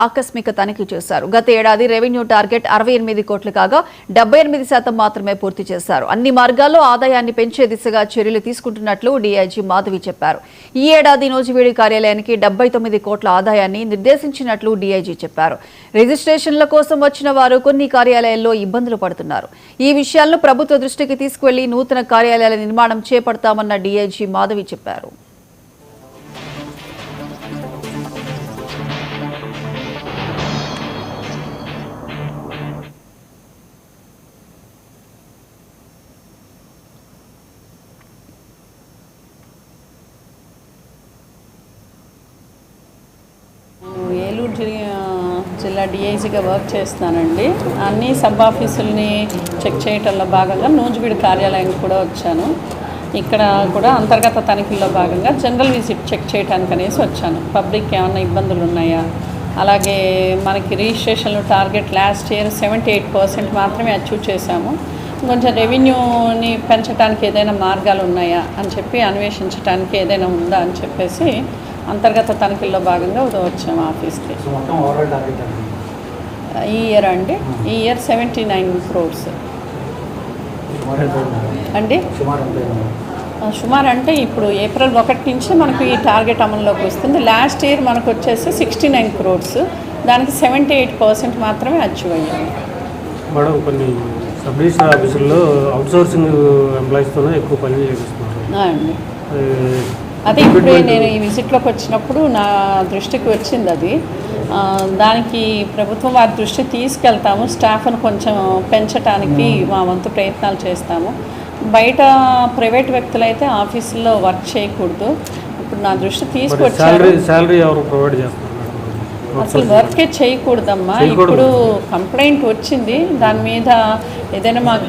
ఆకస్మిక తనిఖీ చేశారు. గత ఏడాది రెవెన్యూ టార్గెట్ 68 కోట్లు కాగా 78% మాత్రమే పూర్తి చేశారు. అన్ని మార్గాల్లో ఆదాయాన్ని పెంచే దిశగా చర్యలు తీసుకుంటున్నట్లు డీఐజీ మాధవి చెప్పారు. ఈ ఏడాది నూజివీడు కార్యాలయానికి 79 కోట్ల ఆదాయాన్ని నిర్దేశించినట్లు డీఐజీ చెప్పారు. రిజిస్ట్రేషన్ల కోసం వచ్చిన వారు కొన్ని కార్యాలయాల్లో ఇబ్బందులు పడుతున్నారు. ఈ విషయాలను ప్రభుత్వ దృష్టికి తీసుకువెళ్లి నూతన కార్యాలయాల నిర్మాణం చేపడతామన్న డీఐజీ మాధవి చెప్పారు. ఏలూరు జిల్లా డిఐజీగా వర్క్ చేస్తున్నానండి. అన్ని సబ్ ఆఫీసుల్ని చెక్ చేయటంలో భాగంగా నూజివీడు కార్యాలయానికి కూడా వచ్చాను. ఇక్కడ కూడా అంతర్గత తనిఖీల్లో భాగంగా జనరల్ విజిట్ చెక్ చేయడానికి అనేసి వచ్చాను. పబ్లిక్ ఏమైనా ఇబ్బందులు ఉన్నాయా, అలాగే మనకి రిజిస్ట్రేషన్లు టార్గెట్ లాస్ట్ ఇయర్ 78% మాత్రమే అచీవ్ చేశాము. కొంచెం రెవెన్యూని పెంచడానికి ఏదైనా మార్గాలు ఉన్నాయా అని చెప్పి అన్వేషించడానికి ఏదైనా ఉందా అని చెప్పేసి అంతర్గత తనిఖీల్లో భాగంగా వచ్చాము ఆఫీస్కి. ఈ ఇయర్ అండి, ఈ ఇయర్ 79 crores అండి. సుమారు అంటే ఇప్పుడు ఏప్రిల్ 1 నుంచి మనకు ఈ టార్గెట్ అమల్లోకి వస్తుంది. లాస్ట్ ఇయర్ మనకు వచ్చేసి 69 crores, దానికి 78% మాత్రమే అచీవ్ అయ్యాము. మేడం, కొన్ని సబ్ రిజిస్టర్ ఆఫీసుల్లో అవుట్సోర్సింగ్ ఎంప్లాయీస్తోనే ఎక్కువ పని చేపిస్తున్నారు అండి. అదే ఇప్పుడే నేను ఈ విజిట్లోకి వచ్చినప్పుడు నా దృష్టికి వచ్చింది అది. దానికి ప్రభుత్వం వారి దృష్టి తీసుకెళ్తాము. స్టాఫ్ను కొంచెం పెంచడానికి మా వంతు ప్రయత్నాలు చేస్తాము. బయట ప్రైవేట్ వ్యక్తులు అయితే ఆఫీసుల్లో వర్క్ చేయకూడదు. ఇప్పుడు నా దృష్టి తీసుకొచ్చారు. శాలరీ ఎవరు ప్రొవైడ్ చేస్తారు? అసలు వర్కే చేయకూడదమ్మా. ఇప్పుడు కంప్లైంట్ వచ్చింది, దాని మీద ఏదైనా మాకు